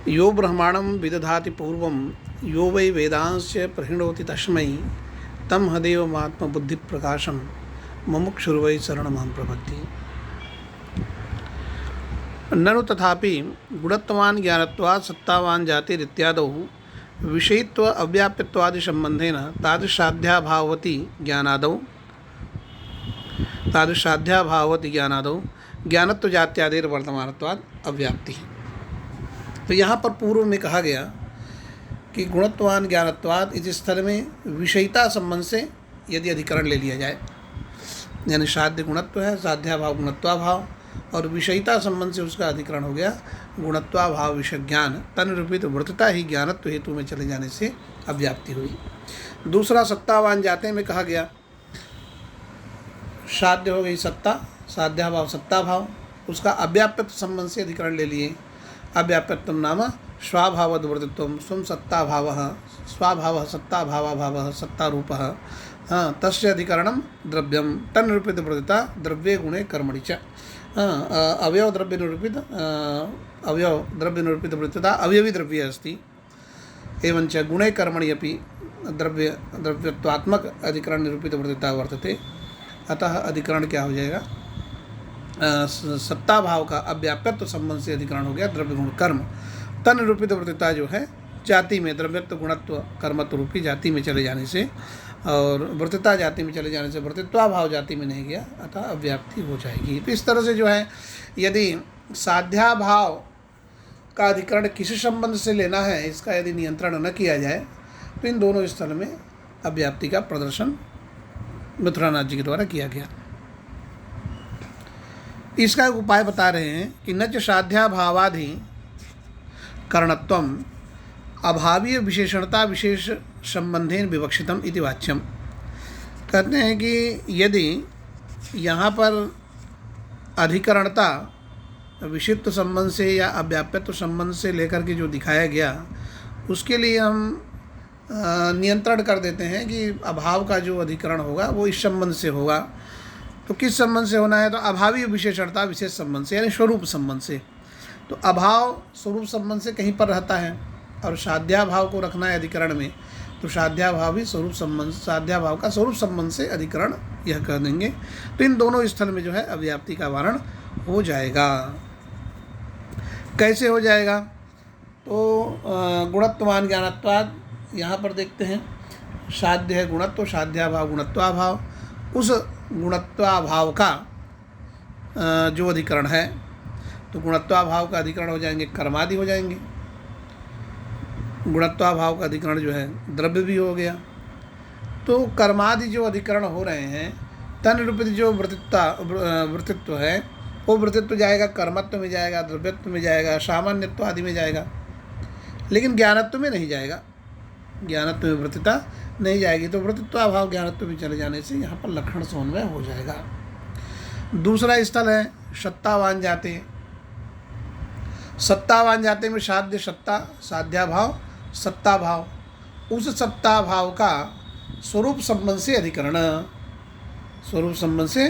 यो ब्रह्मांडं विदधाति पूर्वं यो वै वेदांस्य प्रहिणोति तस्मै तम हदेवमात्मबुद्धिप्रकाशं मुमुक्षुर्वै शरणमहं प्रपद्ये। ननु तथापि गुणत्वान् ज्ञानत्वात् सत्तावान् जातिरित्यादौ विषयित्व अव्याप्यत्वादि संबंधेन तादृशाध्याभावति ज्ञानादौ ज्ञानत्व जात्यादेर वर्तमानत्वात् अव्याप्ति। तो यहाँ पर पूर्व में कहा गया कि गुणत्वान ज्ञानत्वात् इस स्थल में विषयिता संबंध से यदि अधिकरण ले लिया जाए, यानी साध्य गुणत्व है, साध्याभाव गुणत्वाभाव, और विषयिता संबंध से उसका अधिकरण हो गया गुणत्वाभाव विषय ज्ञान, तन रूपित वृत्तता ही ज्ञानत्व हेतु में चले जाने से अव्याप्ति हुई। दूसरा सत्तावान जाते में कहा गया, साध्य हो गई सत्ता, साध्याभाव सत्ताभाव, उसका अव्याप्यत्व संबंध से अधिकरण ले लिए। अव्याप्यत्व नाम स्वाभावद्वर्तित्वं स्वं सत्ताभावः, स्वाभावः सत्ताभावाभावः सत्तारूपः, तस्य अधिकरणं द्रव्यं, तन् निरूपित वृत्तता द्रव्ये गुणे कर्मणि च। अवयव द्रव्य निरूपित वृत्तता अवयवी द्रव्ये अस्ति। एवञ्च गुणे कर्मणि अपि द्रव्यत्वात्मक अधिकरण निरूपित वृत्तता वर्तते। अतः अधिकरण क्या हो जाएगा, सत्ता भाव का अव्याप्यत्व संबंध से अधिकरण हो गया द्रव्य गुण कर्म। तन निरूपित वृत्तता जो है जाति में, द्रव्यत्व गुणत्व कर्मत्व रूपी जाति में चले जाने से, और वृत्तता जाति में चले जाने से वृत्तित्वाभाव जाति में नहीं गया, अतः अव्याप्ति हो जाएगी। तो इस तरह से जो है, यदि साध्याभाव का अधिकरण किसी संबंध से लेना है, इसका यदि नियंत्रण न किया जाए, तो इन दोनों स्थल में अव्याप्ति का प्रदर्शन मथुरानाथ जी के द्वारा किया गया। इसका एक उपाय बता रहे हैं कि न च साध्याभावाधि करणत्वम अभावीय विशेषणता विशेष संबंधेन विवक्षितम इति वाच्यम। कहते हैं कि यदि यहाँ पर अधिकरणता विषित्व संबंध से या अव्याप्यत्व संबंध से लेकर के जो दिखाया गया, उसके लिए हम नियंत्रण कर देते हैं कि अभाव का जो अधिकरण होगा वो इस संबंध से होगा। तो किस संबंध से होना है, तो अभावी विशेषणता विशेष संबंध से, यानी स्वरूप संबंध से। तो अभाव स्वरूप संबंध से कहीं पर रहता है, और साध्याभाव को रखना है अधिकरण में, तो साध्याभाव भी स्वरूप संबंध, साध्याभाव का स्वरूप संबंध से अधिकरण यह कर देंगे। तो इन दोनों स्थल में जो है अव्याप्ति का वारण हो जाएगा। कैसे हो जाएगा, तो गुणत्वान ज्ञानत्वाद, यहाँ पर देखते हैं साध्य है गुणत्व, साध्याभाव गुणत्वाभाव, उस गुणत्वाभाव का जो अधिकरण है, तो गुणत्वाभाव का अधिकरण हो जाएंगे कर्मादि हो जाएंगे। गुणत्वाभाव का अधिकरण जो है द्रव्य भी हो गया। तो कर्मादि जो अधिकरण हो रहे हैं, तन रूपित जो वृत्तित्व है, वो वृत्तित्व जाएगा कर्मत्व में जाएगा, द्रव्यत्व में जाएगा, सामान्यत्व आदि में जाएगा, लेकिन ज्ञानत्व में नहीं जाएगा। ज्ञानत्व में वृत्तिता नहीं जाएगी, तो वृत्तित्वाभाव ज्ञानत्व में चले जाने से यहाँ पर लक्षण समन्वय हो जाएगा। दूसरा स्थल है सत्तावान जाते। सत्तावान जाते में साध्य सत्ता, साध्याभाव सत्ताभाव, उस सत्ताभाव का स्वरूप संबंध से अधिकरण, स्वरूप संबंध से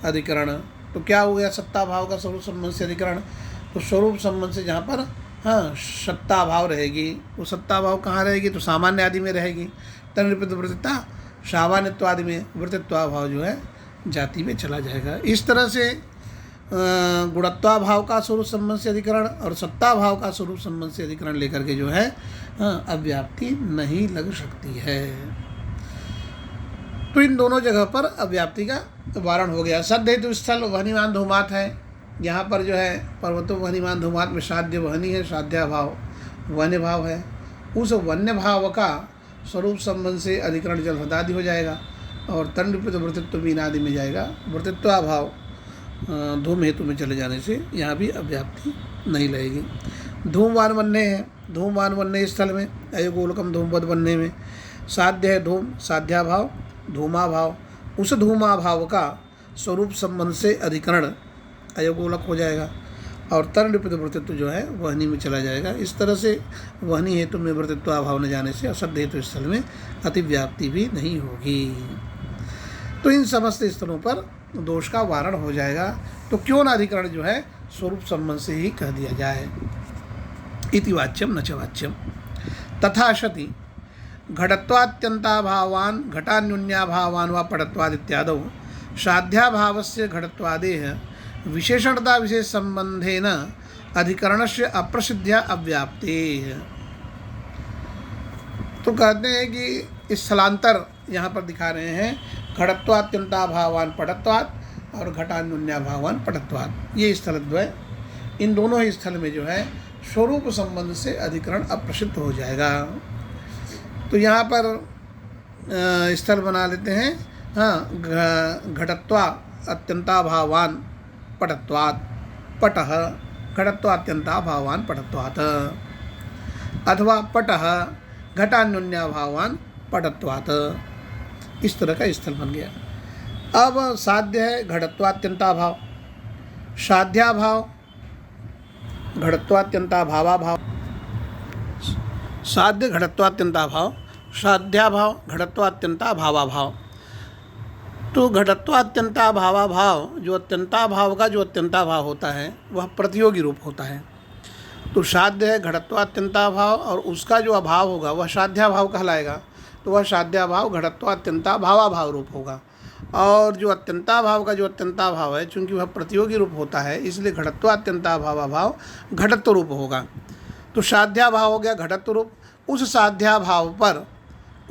अधिकरण। तो क्या हो गया सत्ताभाव का स्वरूप संबंध से अधिकरण, तो स्वरूप संबंध से जहाँ पर सत्ताभाव रहेगी, वो सत्ताभाव कहाँ रहेगी, तो सामान्य आदि में रहेगी। तन निरूपित वृत्तता सामान्यत्व आदि में वृत्तित्वाभाव जो है जाति में चला जाएगा। इस तरह से गुणत्वाभाव का स्वरूप संबंध से अधिकरण और सत्ताभाव का स्वरूप संबंध से अधिकरण लेकर के जो है अव्याप्ति नहीं लग सकती है। तो इन दोनों जगह पर अव्याप्ति का वारण हो गया। सद्धेतु स्थल वहनीमान धूमात है, यहाँ पर जो है पर्वतों वहनीमान धूमात में साध्य वहनी है, साध्याभाव वन्य भाव है। उस वन्य भाव का स्वरूप संबंध से अधिकरण जल हृदादि हो जाएगा, और तन रूपित वृत्तित्व मीन आदि में जाएगा। वृत्तित्वाभाव धूम हेतु में चले जाने से यहाँ भी अव्याप्ति नहीं लगेगी। धूमवान वन्य है, धूमवान वन्य स्थल में अयोगोलकम धूमवद वन्य में साध्य है धूम, साध्याभाव धूमाभाव, उस धूमाभाव का स्वरूप संबंध से अधिकरण अयोगोलक हो जाएगा, और तन रूपित वृत्तित्व जो है वहनी में चला जाएगा। इस तरह से वहनी हेतु में वृत्तित्वाभाव न जाने से असद्ध हेतु स्थल में अतिव्याप्ति भी नहीं होगी। तो इन समस्त स्थलों पर दोष का वारण हो जाएगा। तो क्यों न अधिकरण जो है स्वरूप संबंध से ही कह दिया जाए। इति वाच्यम न च वाच्यम। तथा सति घटत्वात्यंताभावान् घटान्योन्याभावान् वा पटत्वाद इत्यादौ साध्याभावस्य घटत्वादेः विशेषणता विशेष संबंधेन अधिकरणस्य अप्रसिद्ध्या अव्याप्तेः। तो कहते हैं कि इस स्थलांतर यहाँ पर दिखा रहे हैं, घटत्वात्यंताभावान् पटत्वात् और घटान्योन्याभावान् पटत्वात्। ये स्थलद्वय, इन दोनों ही स्थल में जो है स्वरूप संबंध से अधिकरण अप्रसिद्ध हो जाएगा। तो यहाँ पर स्थल बना लेते हैं, हाँ, घटत्वा अत्यंताभावान् पटत्वात् पटः घटत्वात्यंताभावान् पटत्वात्, अथवा पटः घटान्योन्याभावान् पटत्वात्। इस तरह का स्थल बन गया। अब साध्य है घटत्वात्यंताभाव, साध्याभाव घटत्वात्यंताभावाभाव, साध्य घटत्वात्यंताभाव, साध्याभाव घटत्वात्यंताभावाभाव। तो घटत्वात्यंताभावाभाव जो अत्यंताभाव का जो अत्यंताभाव होता है वह प्रतियोगी रूप होता है। तो साध्य है घटत्वात्यंताभाव और उसका जो अभाव होगा वह साध्याभाव कहलाएगा। तो वह साध्याभाव घटत्वात्यंताभावाभाव रूप होगा। और जो अत्यंताभाव का जो अत्यंताभाव है, चूँकि वह प्रतियोगी रूप होता है, इसलिए घटत्वात्यंताभावाभाव घटत्व रूप होगा। तो साध्याभाव हो गया घटत्व रूप। उस साध्याभाव पर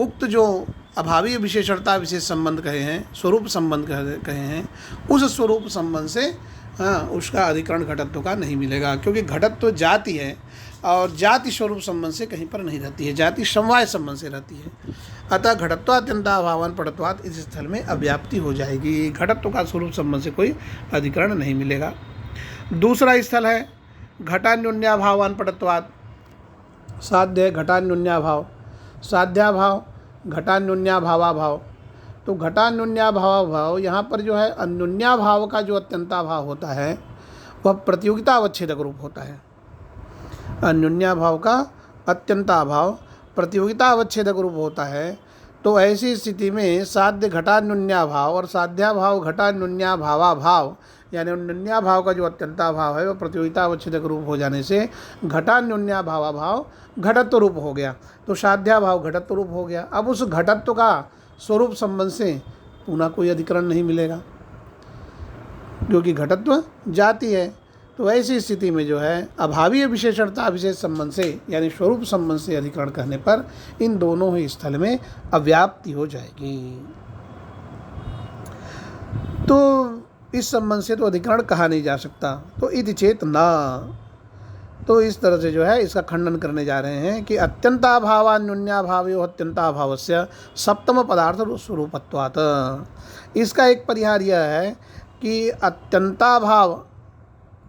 उक्त जो अभावीय विशेषणता विशेष संबंध कहे हैं, स्वरूप संबंध कहे हैं, उस स्वरूप संबंध से उसका अधिकरण घटत्व का नहीं मिलेगा, क्योंकि घटत्व जाति है और जाति स्वरूप संबंध से कहीं पर नहीं रहती है, जाति समवाय संबंध से रहती है। अतः घटत्वात्यंताभावान् पटत्वात् इस स्थल में अव्याप्ति हो जाएगी, घटत्व का स्वरूप संबंध से कोई अधिकरण नहीं मिलेगा। दूसरा स्थल है घटान्योन्याभावान् पटत्वात्। साध्य है घटान्योन्याभाव, साध्याभाव घटान्योन्याभावाभाव। तो घटान्योन्याभावाभाव यहाँ पर जो है अन्योन्याभाव का जो अत्यंताभाव होता है वह प्रतियोगिता अवच्छेदक रूप होता है। अन्योन्याभाव का अत्यंताभाव प्रतियोगिता अवच्छेदक रूप होता है। तो ऐसी स्थिति में साध्य घटान्योन्याभाव और साध्याभाव घटान्योन्याभावाभाव, यानी अन्योन्याभाव का जो अत्यंताभाव है वह प्रतियोगिता अवच्छेदक रूप हो जाने से घटान्योन्याभावाभाव घटत्व रूप हो गया। तो साध्याभाव घटत्व रूप हो गया। अब उस घटत्व का स्वरूप संबंध से पुनः कोई अधिकरण नहीं मिलेगा, क्योंकि घटत्व जाति है। तो ऐसी स्थिति में जो है अभावीय विशेषणता विशेष संबंध से, यानी स्वरूप संबंध से अधिकरण करने पर इन दोनों ही स्थल में अव्याप्ति हो जाएगी। तो इस संबंध से तो अधिकरण कहा नहीं जा सकता। तो इति चेत न, तो इस तरह से जो है इसका खंडन करने जा रहे हैं कि अत्यंताभावान्योन्याभावयो अत्यंताभावस्य सप्तम पदार्थ स्वरूपत्वात्। इसका एक परिहार यह है कि अत्यंताभाव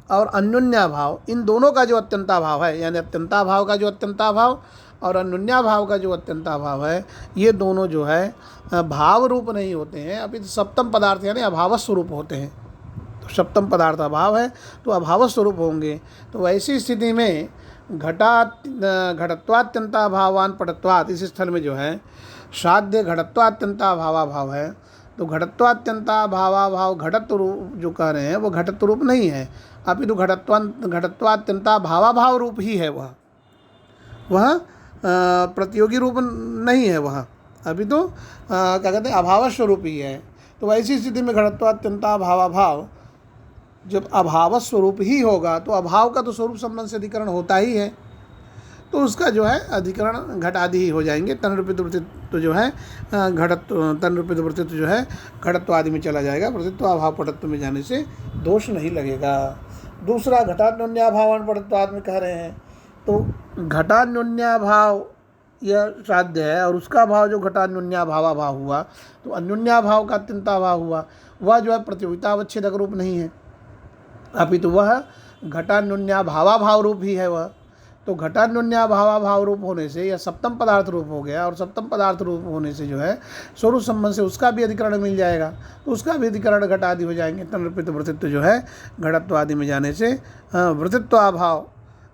और अन्योन्याभाव, इन दोनों का जो अत्यंताभाव है, यानी अत्यंताभाव का जो अत्यंताभाव और अन्योन्याभाव का जो अत्यंताभाव है, ये दोनों जो है भाव रूप नहीं होते हैं, अभी तो सप्तम पदार्थ यानी अभाव स्वरूप होते हैं। तो सप्तम पदार्थ अभाव है तो अभाव स्वरूप होंगे। तो ऐसी स्थिति में घटत्वात्यंताभावान् पटत्वात् इस स्थल में जो है साध्य घटत्वात्यंताभावाभाव है। तो घटत्वात्यंताभावाभाव घटत्व रूप जो कह रहे हैं वो घटत्व रूप नहीं है, अपितु घटत्वात्यंताभावाभाव रूप ही है। वह प्रतियोगी रूप नहीं है, वह अभी तो क्या कहते हैं अभाव स्वरूप ही है। तो ऐसी स्थिति में घटत्वात्यंताभावाभाव जब अभाव स्वरूप ही होगा तो अभाव का तो स्वरूप संबंध से अधिकरण होता ही है, तो उसका जो है अधिकरण घट आदि ही हो जाएंगे। तन रूपित वृत्तित्व जो है तन रूपित वृत्तित्व जो है घटत्व आदि में चला जाएगा, वृत्तित्व अभाव पटत्व में जाने से दोष नहीं लगेगा। दूसरा घटान्योन्याभावान् पटत्वात् में कह रहे हैं, तो घटान्योन्याभाव यह साध्य है और उसका भाव जो घटान्योन्याभावाभाव हुआ, तो अन्योन्याभाव का अत्यंताभाव हुआ, वह जो है प्रतियोगिता अवच्छेदक रूप नहीं है, अपितु वह घटान्योन्याभावाभाव रूप ही है वह। तो घटान्योन्याभावाभाव रूप होने से यह सप्तम पदार्थ रूप हो गया, और सप्तम पदार्थ रूप होने से जो है स्वरूप संबंध से उसका भी अधिकरण मिल जाएगा, तो उसका भी अधिकरण घट आदि हो जाएंगे। तन रूपित वृत्तित्व जो है घटत्व आदि में जाने से वृत्तित्व अभाव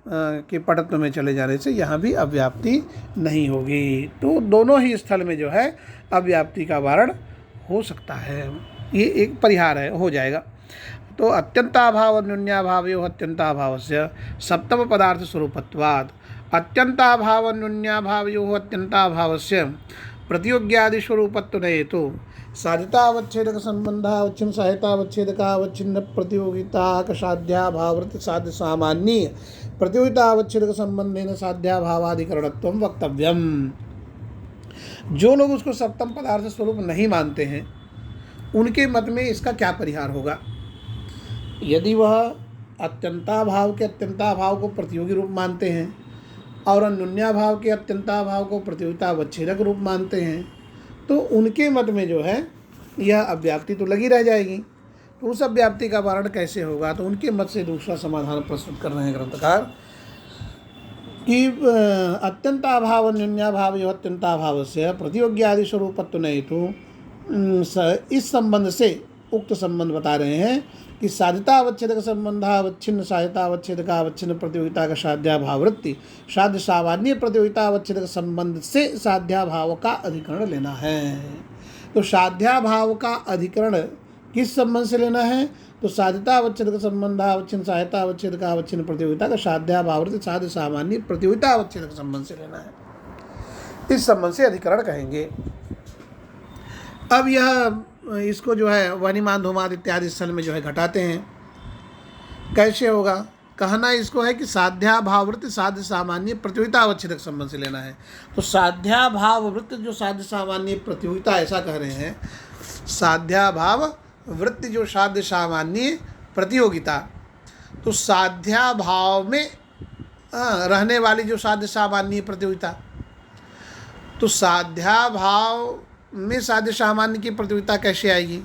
के पटत्व में चले जाने से यहाँ भी अव्याप्ति नहीं होगी। तो दोनों ही स्थल में जो है अव्याप्ति का वारण हो सकता है, ये एक परिहार है, हो जाएगा। तो अत्यंताभाव और न्यून्याभावयोः अत्यंताभावस्य सप्तम पदार्थ स्वरूपत्वात् अत्यंताभाव और न्यून्याभावयोः अत्यंताभावस्य प्रतियोग्यादि स्वरूपत्व नहीं तो साध्यतावच्छेदक संबंधावच्छिन्न सहायतावच्छेदकावच्छिन्न प्रतियोगिता साध्याभावृत साध्य सामान्य प्रतियोगितावच्छेदक संबंधेन साध्याभावाधिकरणत्वं वक्तव्यम। जो लोग उसको सप्तम पदार्थ स्वरूप नहीं मानते हैं उनके मत में इसका क्या परिहार होगा? यदि वह अत्यंताभाव के अत्यंताभाव को प्रतियोगी रूप मानते हैं और अन्योन्याभाव के अत्यंताभाव को प्रतियोगितावच्छेदक रूप मानते हैं तो उनके मत में जो है यह अव्याप्ति तो लगी रह जाएगी। तो उस अव्याप्ति का वारण कैसे होगा? तो उनके मत से दूसरा समाधान प्रस्तुत कर रहे हैं ग्रंथकार कि अत्यंताभाव न्यून्याभाव यो अत्यंताभाव से प्रतियोग्यादि स्वरूपत्व नहीं तो इस संबंध से उक्त संबंध बता रहे हैं कि साध्यतावच्छेदक संबंधावच्छिन्न सहायतावच्छेदकावच्छिन्न प्रतियोगिता का साध्याभाववृत्ति साध्य सामान्य प्रतियोगितावच्छेदक संबंध से साध्याभाव का अधिकरण लेना है। तो साध्याभाव का अधिकरण किस संबंध से लेना है? तो साध्यतावच्छेदक संबंधावच्छिन्न सहायतावच्छेदकावच्छिन्न प्रतियोगिता का साध्याभाववृत्ति साध्य सामान्य प्रतियोगितावच्छेदक संबंध से लेना है। इस संबंध से अधिकरण कहेंगे। अब यह इसको जो है वनिमान धूमाद इत्यादि स्थल में जो है घटाते हैं। कैसे होगा? कहना इसको है कि साध्याभाववृत्त साध्य सामान्य प्रतियोगितावच्छेदक संबंध से लेना है। तो साध्याभाववृत्त जो साध्य सामान्य प्रतियोगिता ऐसा कह रहे हैं, साध्याभाववृत्त जो साध्य सामान्य प्रतियोगिता, तो साध्याभाव में रहने वाली जो साध्य सामान्य प्रतियोगिता, तो साध्याभाव में साध्य सामान्य की प्रतियोगिता कैसे आएगी?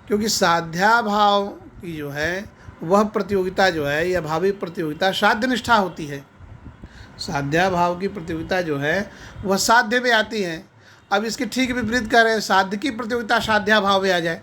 क्योंकि साध्याभाव की जो है वह प्रतियोगिता जो है यह भावी प्रतियोगिता साध्य निष्ठा होती है। साध्याभाव की प्रतियोगिता जो है वह साध्य में आती है। अब इसके ठीक विपरीत कह रहे हैं, साध्य की प्रतियोगिता साध्याभाव में आ जाए,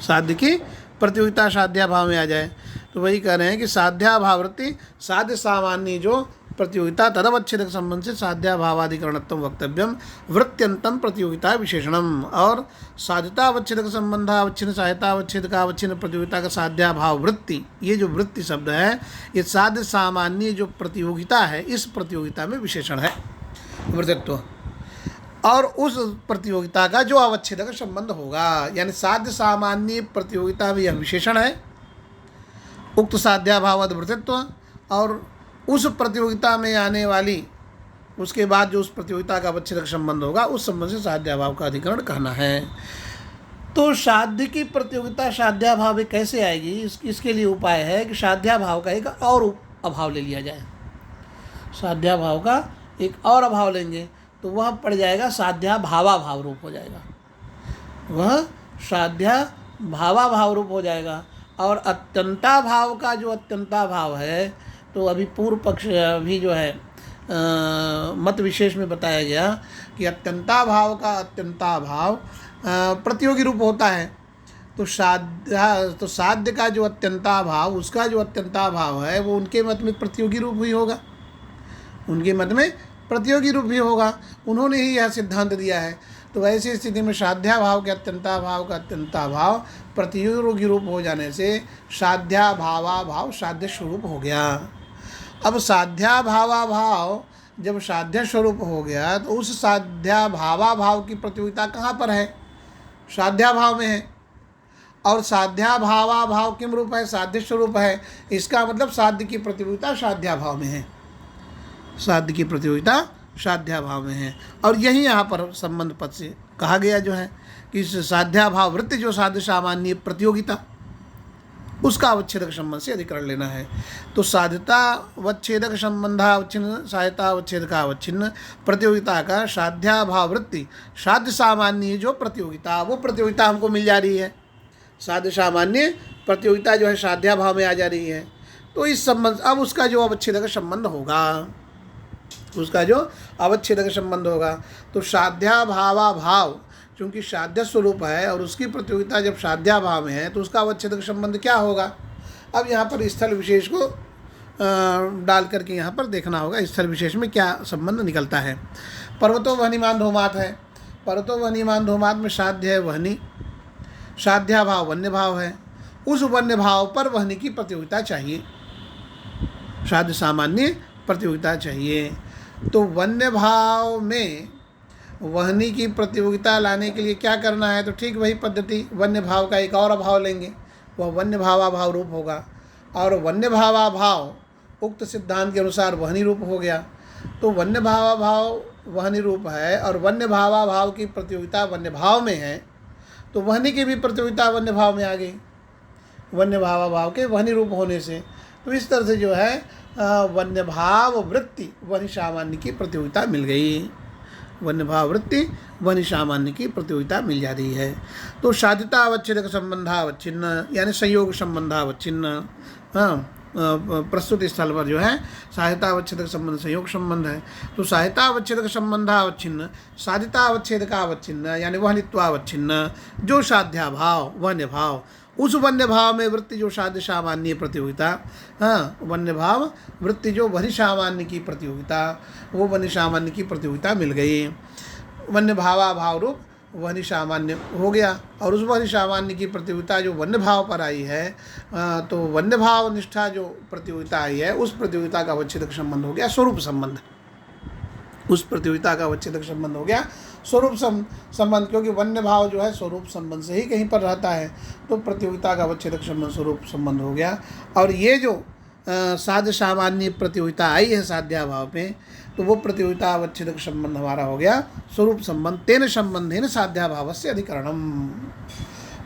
साध्य की प्रतियोगिता साध्याभाव में आ जाए। तो वही कह रहे हैं कि साध्याभाववृत्ति साध्य सामान्य जो प्रतियोगिता तदवच्छेदक संबंध से साध्याभावाधिकरणत्वं वक्तव्यम वृत्त्यंतम प्रतियोगिता विशेषणम। और साध्यतावच्छेदक संबंधावच्छिन्न सहायतावच्छेदकावच्छिन्न प्रतियोगिता का साध्याभाव वृत्ति, ये जो वृत्ति शब्द है ये साध्य सामान्य जो प्रतियोगिता है इस प्रतियोगिता में विशेषण है वृत्तित्व। और उस प्रतियोगिता का जो अवच्छेदक संबंध होगा, यानी साध्य सामान्य प्रतियोगिता में यह विशेषण है उक्त साध्याभाव वृत्तित्व। और उस प्रतियोगिता में आने वाली उसके बाद जो उस प्रतियोगिता का अवच्छेदक संबंध होगा उस संबंध से साध्याभाव का अधिकरण कहना है। तो साध्य की प्रतियोगिता साध्याभाव में कैसे आएगी? इसके लिए उपाय है कि साध्याभाव का एक और अभाव ले लिया जाए। साध्याभाव का एक और अभाव लेंगे तो वह पड़ जाएगा साध्याभावाभाव रूप हो जाएगा, वह साध्याभावाभाव रूप हो जाएगा। और अत्यंताभाव का जो अत्यंताभाव है तो अभी पूर्व पक्ष अभी जो है मत विशेष में बताया गया कि अत्यंताभाव का अत्यंताभाव प्रतियोगी रूप होता है। तो साध्य का जो अत्यंताभाव, उसका जो अत्यंताभाव है वो उनके मत में प्रतियोगी रूप ही होगा, उनके मत में प्रतियोगी रूप ही होगा। उन्होंने ही यह सिद्धांत दिया है। तो ऐसी स्थिति में साध्याभाव के अत्यंताभाव का अत्यंताभाव प्रतियोगी रूप हो जाने से साध्याभावाभाव साध्य स्वरूप हो गया। अब साध्याभावाभाव जब साध्य स्वरूप हो गया तो उस साध्याभावाभाव की प्रतियोगिता कहाँ पर है? साध्याभाव में है। और साध्याभावाभाव किम रूप है? साध्य स्वरूप है। इसका मतलब साध्य की प्रतियोगिता साध्याभाव में है, साध्य की प्रतियोगिता साध्याभाव में है। और यही यहाँ पर संबंध पद से कहा गया जो है कि साध्याभाव वृत्ति जो साध्य सामान्य प्रतियोगिता उसका अवच्छेदक संबंध से अधिकरण लेना है। तो साध्यतावच्छेदक संबंधावच्छिन्न सहायतावच्छेदकावच्छिन्न प्रतियोगिता का साध्याभाव वृत्ति साध्य सामान्य जो प्रतियोगिता, वो प्रतियोगिता हमको मिल जा रही है। साध्य सामान्य प्रतियोगिता जो है साध्याभाव में आ जा रही है। तो इस संबंध अब उसका जो अवच्छेदक संबंध होगा, उसका जो अवच्छेदक संबंध होगा तो साध्याभावाभाव चूँकि साध्य स्वरूप है और उसकी प्रतियोगिता जब साध्याभाव में है तो उसका अवच्छेदक संबंध क्या होगा? अब यहाँ पर स्थल विशेष को डाल करके यहाँ पर देखना होगा स्थल विशेष में क्या संबंध निकलता है। पर्वतो वहनीमान धूमात है। पर्वतो वहनीमान धूमात में साध्य है वहनी, साध्याभाव वन्य भाव है। उस वन्य भाव पर वहनी की प्रतियोगिता चाहिए, साध्य सामान्य प्रतियोगिता चाहिए। तो वन्य भाव में वहनी की प्रतियोगिता लाने के लिए क्या करना है? तो ठीक वही पद्धति, वन्य भाव का एक और अभाव लेंगे, वह वन्य भावाभाव रूप होगा। और वन्य भावाभाव उक्त सिद्धांत के अनुसार वहनी रूप हो गया। तो वन्य भावाभाव वहनी रूप है और वन्य भावाभाव की प्रतियोगिता वन्य भाव में है, तो वहनी की भी प्रतियोगिता वन्य भाव में आ गई, वन्य भावाभाव के वहनी रूप होने से। तो इस तरह से जो है वन्य भाव वृत्ति वहनी सामान्य की प्रतियोगिता मिल गई, वन्य भाव वृत्ति वहनी सामान्य की प्रतियोगिता मिल जा रही है। तो साध्यता अवच्छेदक संबंधावच्छिन्न यानी संयोग संबंधावच्छिन्न, प्रस्तुत स्थल पर जो है साध्यता अवच्छेदक संबंध संयोग संबंध है। तो साध्यता अवच्छेदक संबंधावच्छिन्न, साध्यता अवच्छेदकावच्छिन्न यानी वहनित्वावच्छिन्न जो साध्याभाव वन्य भाव, उस वन्य भाव में वृत्ति जो साध्य सामान्य प्रतियोगिता, वन्य भाव वृत्ति जो वहनी सामान्य की प्रतियोगिता, वो वहनी सामान्य की प्रतियोगिता मिल गई। वन्य भावाभाव रूप वहनी सामान्य हो गया और उस वहनी सामान्य की प्रतियोगिता जो वन्य भाव पर आई है, तो वन्य भाव निष्ठा जो प्रतियोगिता आई है उस प्रतियोगिता का अवच्छेदक संबंध हो गया स्वरूप संबंध, उस प्रतियोगिता का अवच्छेदक संबंध हो गया स्वरूप संबंध, क्योंकि वन्य भाव जो है स्वरूप संबंध से ही कहीं पर रहता है, तो प्रतियोगिता का अवच्छेदक संबंध स्वरूप संबंध हो गया। और ये जो साध्य सामान्य प्रतियोगिता आई है साध्याभाव में, तो वो प्रतियोगिता अवच्छेदक संबंध हमारा हो गया स्वरूप संबंध। तेन संबंधेन साध्याभाव से अधिकरणम,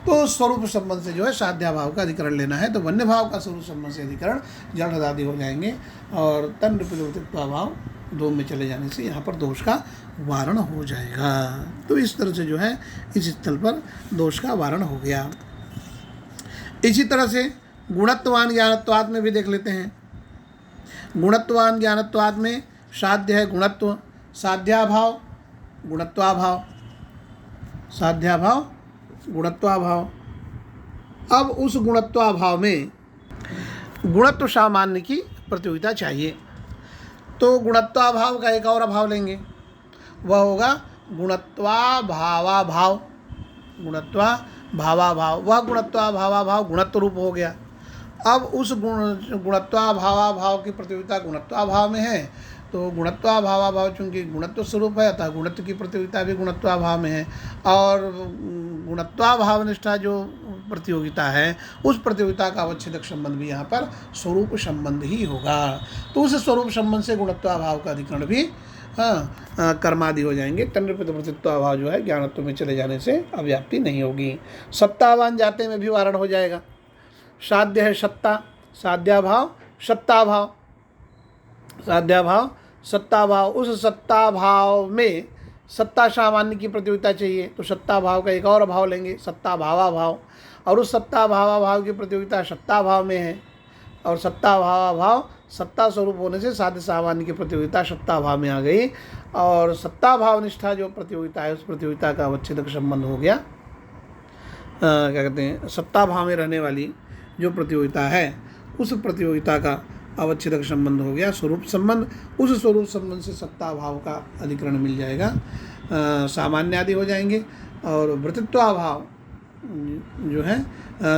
तो स्वरूप संबंध से जो है साध्याभाव का अधिकरण लेना है, तो वन्य भाव का स्वरूप संबंध से अधिकरण जड़ आदि हो जाएंगे और तन प्रवृत्तित्वाभाव दो में चले जाने से यहाँ पर दोष का वारण हो जाएगा। तो इस तरह से जो है इस स्थल पर दोष का वारण हो गया। इसी तरह से गुणत्वान ज्ञानत्वाद में भी देख लेते हैं। गुणत्वान ज्ञानत्वाद में साध्य है गुणत्व, साध्याभाव गुणत्वाभाव, साध्याभाव गुणत्वाभाव। अब उस गुणत्वाभाव में गुणत्व सामान्य की प्रतियोगिता चाहिए, तो गुणत्वाभाव का एक और अभाव लेंगे, वह होगा गुणत्वाभावाभाव, गुणत्वाभावाभाव। वह गुणत्वाभावाभाव गुणत्व रूप हो गया। अब उस गुणत्वाभावाभाव की प्रतियोगिता गुणत्वाभाव में है, तो गुणत्वाभावाभाव चूँकि गुणत्व स्वरूप है अतः गुणत्व की प्रतियोगिता भी गुणत्वाभाव में है, और गुणत्वाभाव निष्ठा जो प्रतियोगिता है उस प्रतियोगिता का अवच्छेदक संबंध भी यहाँ पर स्वरूप संबंध ही होगा। तो उस स्वरूप संबंध से गुणत्वाभाव का अधिकरण भी कर्मादि हो जाएंगे। तन्निर्प्रतित्वाभाव जो है ज्ञानत्व में चले जाने से अव्याप्ति नहीं होगी। सत्तावान जाते में भी वारण हो जाएगा। साध्य है सत्ता, साध्याभाव सत्ताभाव, साध्याभाव सत्ताभाव। उस सत्ताभाव में सत्ता सामान्य की प्रतियोगिता चाहिए, तो सत्ताभाव का एक और अभाव लेंगे, सत्ता भावाभाव। और उस सत्ता भावाभाव की प्रतियोगिता सत्ताभाव में है, और सत्ता भावाभाव सत्ता स्वरूप होने से साध्य सामान्य की प्रतियोगिता सत्ताभाव में आ गई, और सत्ता भाव निष्ठा जो प्रतियोगिता है उस प्रतियोगिता का अवच्छेदक संबंध हो गया। क्या कहते हैं, सत्ता भाव में रहने वाली जो प्रतियोगिता है उस प्रतियोगिता का अवच्छेदक संबंध हो गया स्वरूप संबंध। उस स्वरूप संबंध से सत्ता भाव का अधिकरण मिल जाएगा, सामान्य आदि हो जाएंगे। और वृत्तित्वाभाव जो है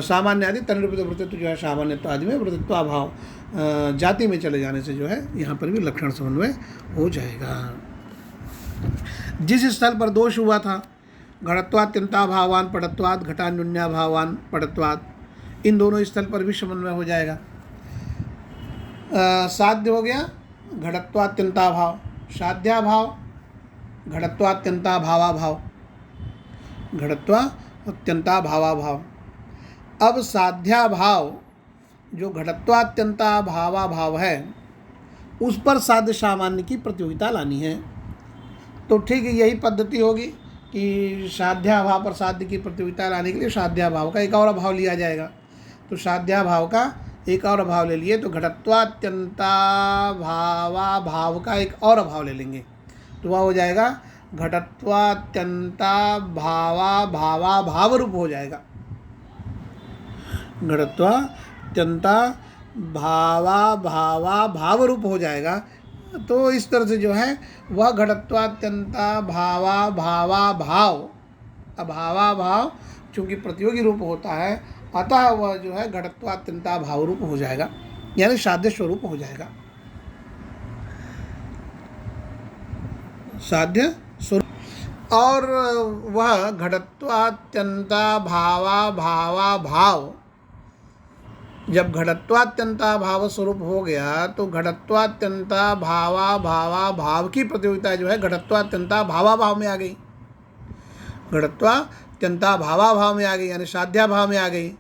सामान्य आदि, तन्निरूपित वृत्तित्व जो है सामान्यत्व आदि में, वृत्तित्वाभाव जाति में चले जाने से जो है यहाँ पर भी लक्षण समन्वय हो जाएगा। जिस स्थल पर दोष हुआ था घटत्वात्यंताभावान पटत्वाद घटान्योन्याभावान पटत्वाद, इन दोनों स्थल पर भी समन्वय हो जाएगा। साध्य हो गया घटत्वात्यंताभाव, साध्याभाव घटत्वात्यंताभावाभाव, घटत्वात्यंताभावाभाव। अब साध्याभाव जो घटत्वात्यंताभावाभाव है उस पर साध्य सामान्य की प्रतियोगिता लानी है, तो ठीक यही पद्धति होगी कि साध्याभाव पर साध्य की प्रतियोगिता लाने के लिए साध्याभाव का एक और अभाव लिया जाएगा। तो साध्याभाव का एक और अभाव ले लिए तो घटत्वात्यंताभावाभाव का एक और अभाव ले लेंगे, तो वह हो जाएगा घटत्वात्यंताभावाभाव रूप हो जाएगा, घटत्वात्यंताभावाभाव रूप हो जाएगा। तो इस तरह से जो है वह घटत्वात्यंताभावाभाव, अभावाभाव चूँकि प्रतियोगी रूप होता है अतः वह जो है घटत्वात्यंता भाव रूप हो जाएगा, यानी साध्य स्वरूप हो जाएगा, साध्य स्वरूप। और वह घटत्वात्यंता भाव, जब घटत्वात्यंता भाव स्वरूप हो गया तो घटत्वात्यंता भाव की प्रतियोगिता जो है घटत्वात्यंता भाव में आ गई, घटत्वात्यंता भाव में आ गई, यानी साध्या भाव में आ गई।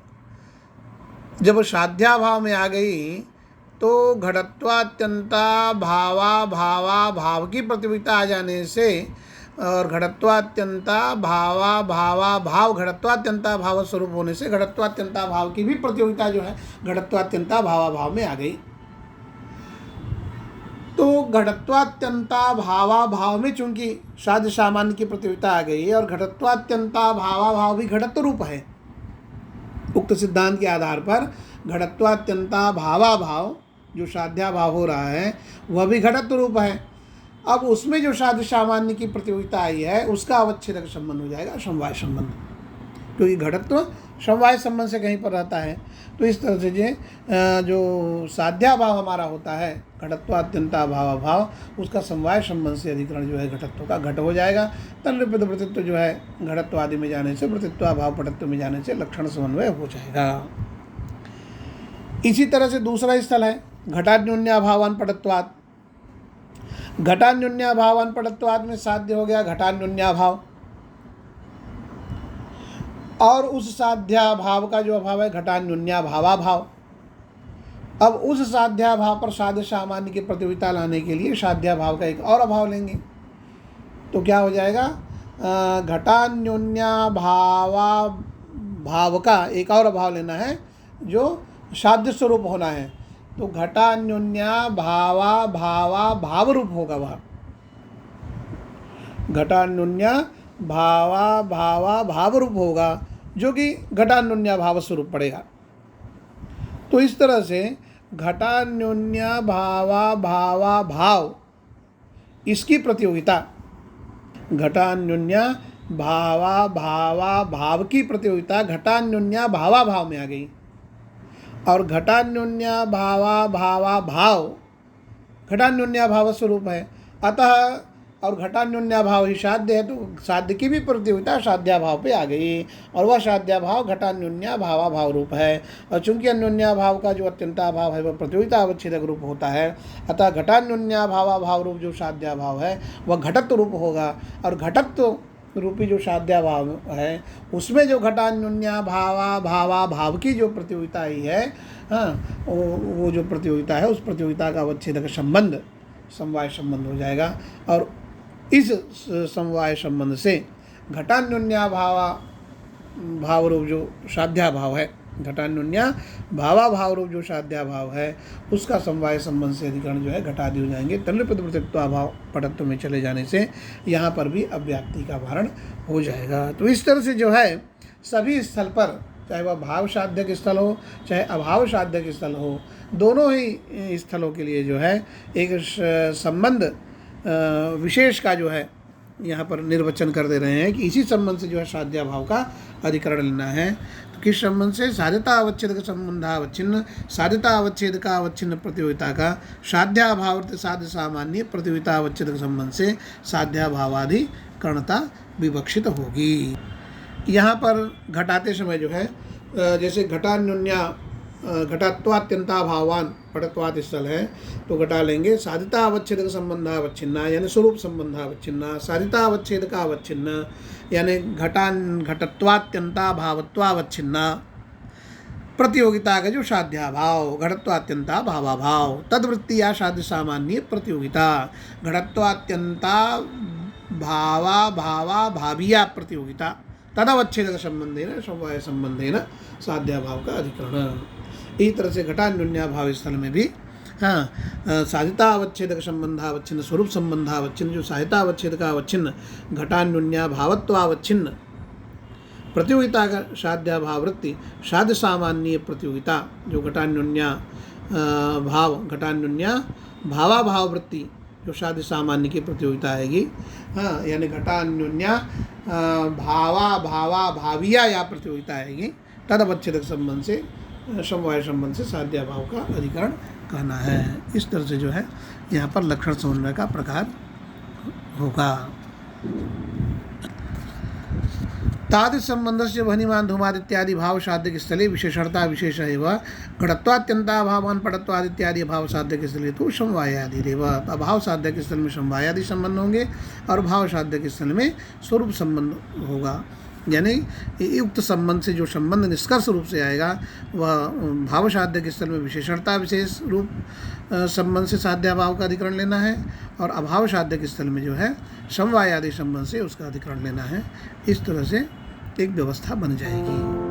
जब साध्या भाव में आ गई तो घटत्वात्यंता भाव की प्रतियोगिता आ जाने से और घटत्वात्यंता भाव घटत्वात्यंता भाव स्वरूप होने से घटत्वात्यंता भाव की भी प्रतियोगिता जो है घटत्वात्यंता भाव में आ गई। तो घटत्वात्यंता भाव में चूंकि साध्य सामान्य की प्रतियोगिता आ गई और घटत्वात्यंता भाव भी घटत्व रूप है, उक्त सिद्धांत के आधार पर घटत्वात्यंता भाव जो साध्या भाव हो रहा है वह भी घटत्व रूप है। अब उसमें जो साध्य सामान्य की प्रतियोगिता आई है उसका अवच्छेदक संबंध हो जाएगा समवाय संबंध, क्योंकि घटत्व समवाय संबंध से कहीं पर रहता है। तो इस तरह से जो साध्या भाव हमारा होता है घटत्वात्यंता भाव उसका समवाय संबंध से अधिकरण जो है घटत्व का घट हो जाएगा। तन्निर्पित वृत्तित्व जो है घटत्व आदि में जाने से वृत्तित्व भाव पटत्व में जाने से लक्षण समन्वय हो जाएगा। इसी तरह से दूसरा स्थल है घटान्योन्याभावान पटत्वात्। घटान्योन्याभावान पटत्वात् में साध्य हो गया घटान्योन्याभाव, और उस साध्या भाव का जो अभाव है घटान्योन्याभावा भाव। अब उस साध्या भाव पर साध्य सामान्य की प्रतियोगिता लाने के लिए साध्या भाव का एक और अभाव लेंगे तो क्या हो जाएगा, घटान्योन्याभावा भाव का एक और अभाव लेना है जो साध्य स्वरूप होना है। तो घटान्योन्याभावा भाव रूप होगा, वह घटान्योन्याभावा भाव रूप होगा जो कि घटान्योन्याभाव स्वरूप पड़ेगा। तो इस तरह से घटान्योन्याभावा भाव इसकी प्रतियोगिता घटान्योन्याभावा भाव की प्रतियोगिता घटान्योन्याभावा भाव में आ गई, और घटान्योन्याभावा भाव घटान्योन्याभाव स्वरूप है। अतः और घटान्योन्याभाव ही साध्य है, तो साध्य की भी प्रतियोगिता साध्याभाव पे आ गई, और वह साध्याभाव घटान्योन्याभावा भाव रूप है। और चूंकि अन्योन्याभाव का जो अत्यंताभाव है वह प्रतियोगिता अवच्छेदक रूप होता है, अतः घटान्योन्याभावा भाव रूप जो साध्याभाव है वह घटत्व रूप होगा, और घटत्व रूपी जो साध्याभाव है उसमें जो घटान्योन्याभावा भाव की जो प्रतियोगिता आई है, हाँ, वो जो प्रतियोगिता है उस प्रतियोगिता का अवच्छेदक संबंध समवाय संबंध हो जाएगा। और इस समवाय संबंध से घटान्योन्याभावा भाव रूप जो साध्याभाव है, घटान्योन्याभावा भाव रूप जो साध्याभाव है उसका समवाय संबंध से अधिकरण जो है घटादि हो जाएंगे। तन्निर्पित वृत्तित्वाभाव पटत्व में चले जाने से यहाँ पर भी अव्याप्ति का वारण हो जाएगा। तो इस तरह से जो है सभी स्थल पर, चाहे वह भाव साध्यक स्थल हो चाहे अभाव साध्यक स्थल हो, दोनों ही स्थलों के लिए जो है एक संबंध विशेष का जो है यहाँ पर निर्वचन कर दे रहे हैं कि इसी संबंध से जो है साध्याभाव का अधिकरण लेना है। तो किस संबंध से, साध्यता अवच्छेद का संबंधावच्छिन्न, साध्यता अवच्छेद का अवच्छिन्न प्रतियोगिता का साध्याभाव साध्य सामान्य प्रतियोगिता अवच्छेद संबंध से साध्याभावाधिकरणता विवक्षित होगी। यहाँ पर घटाते समय जो है जैसे घटत्वात्यंता भावान पटत्वात् स्थल है तो घटा लेंगे साध्यता अवच्छेद का संबंधावच्छिन्ना यानी स्वरूप संबंधावच्छिन्ना, साध्यता अवच्छेद का अवच्छिन्न यानी घटत्वात्यंता भावत्वावच्छिन्ना, प्रतियोगिता का जो साध्याभाव घटत्वात्यंता भावाभाव, तद्वृत्ति या साध्य सामान्य प्रतियोगिता घटत्वात्यंता भाविया प्रतियोगिता तदवच्छेद संबंधेन समवाय संबंधेन साध्याभाव का अधिकरण। इस तरह से घटान्योन्याभाव स्थल में भी साध्यता अवच्छेद संबंधावच्छिन्न, स्वरूप संबंधावच्छिन्न जो साध्यता अवच्छेद का अवच्छिन्न, घटान्योन्याभावत्वावच्छिन्न प्रतियोगिता का साध्याभाववृत्ति, साध्य सामान्य प्रतियोगिता जो घटान्योन्याभाववृत्ति जो साध्य सामान्य की प्रतियोगिता आएगी, यानी घटान्योन्या भाविया या प्रतियोगिता आएगी, तदवच्छेदक संबंध से समवाय संबंध से साध्याभाव का अधिकरण कहना है। इस तरह से जो है यहाँ पर लक्षण समन्वय का प्रकार होगा। तादृश संबंध से वह्निमान धूमाद इत्यादि भाव साध्य स्थले विशेषणता विशेष एव घटत्वात्यंताभावान पटत्वाद इत्यादि भाव साध्य के स्थले तो समवायादि रेव। अभाव साध्य के स्थल में समवायादि संबंध होंगे और भाव साध्य के स्थल में स्वरूप संबंध होगा। यानी युक्त संबंध से जो संबंध निष्कर्ष रूप से आएगा वह भाव साध्य के स्थल में विशेषणता विशेष रूप संबंध से साध्याभाव का अधिकरण लेना है और अभाव साध्य के स्थल में जो है समवायादि संबंध से उसका अधिकरण लेना है। इस तरह से एक व्यवस्था बन जाएगी।